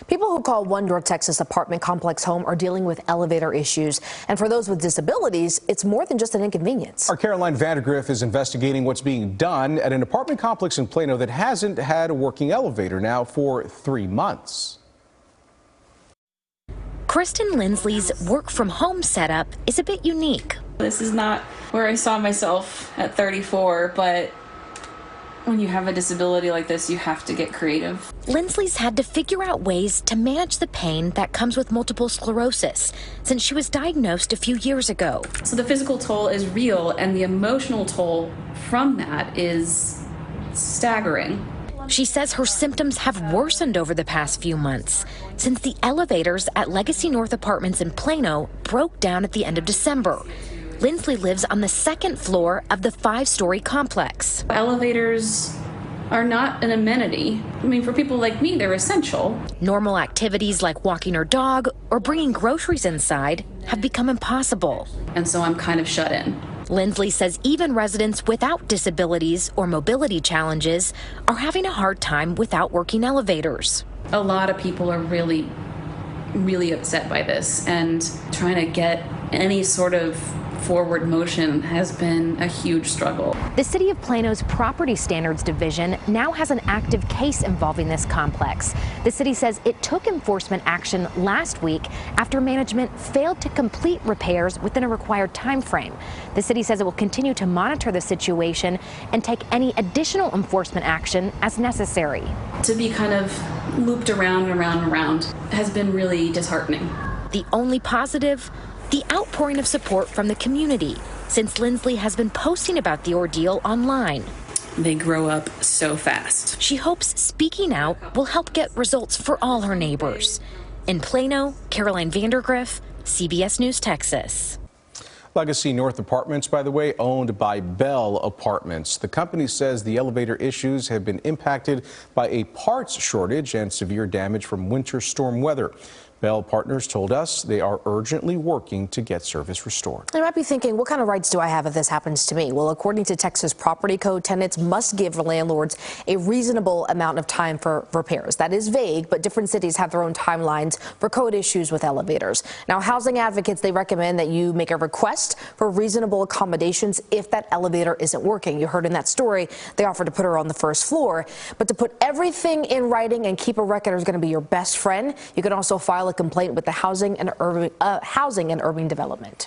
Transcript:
People who call One North Texas apartment complex home are dealing with elevator issues. And for those with disabilities, it's more than just an inconvenience. Our Caroline Vandergriff is investigating what's being done at an apartment complex in Plano that hasn't had a working elevator now for 3 months. Kristen Lindsley's work-from-home setup is a bit unique. This is not where I saw myself at 34, but when you have a disability like this, you have to get creative. Lindsley's had to figure out ways to manage the pain that comes with multiple sclerosis since she was diagnosed a few years ago. So the physical toll is real, and the emotional toll from that is staggering. She says her symptoms have worsened over the past few months since the elevators at Legacy North Apartments in Plano broke down at the end of December. Lindsley lives on the second floor of the 5-story complex. Elevators are not an amenity. I mean, for people like me, they're essential. Normal activities like walking her dog or bringing groceries inside have become impossible. And so I'm kind of shut in. Lindsley says even residents without disabilities or mobility challenges are having a hard time without working elevators. A lot of people are really upset by this, and trying to get any sort of forward motion has been a huge struggle. The City of Plano's Property Standards Division now has an active case involving this complex. The city says it took enforcement action last week after management failed to complete repairs within a required time frame. The city says it will continue to monitor the situation and take any additional enforcement action as necessary. To be kind of looped around and around and around has been really disheartening. The only positive, the outpouring of support from the community, since Lindsley has been posting about the ordeal online. They grow up so fast. She hopes speaking out will help get results for all her neighbors. In Plano, Caroline Vandergriff, CBS News, Texas. Legacy North Apartments, by the way, owned by Bell Apartments. The company says the elevator issues have been impacted by a parts shortage and severe damage from winter storm weather. Bell partners told us they are urgently working to get service restored. You might be thinking, what kind of rights do I have if this happens to me? Well, according to Texas Property Code, tenants must give landlords a reasonable amount of time for repairs. That is vague, but different cities have their own timelines for code issues with elevators. Now, housing advocates, they recommend that you make a request for reasonable accommodations if that elevator isn't working. You heard in that story, they offered to put her on the first floor, but to put everything in writing and keep a record is going to be your best friend. You can also file a complaint with the Housing and Urban Development.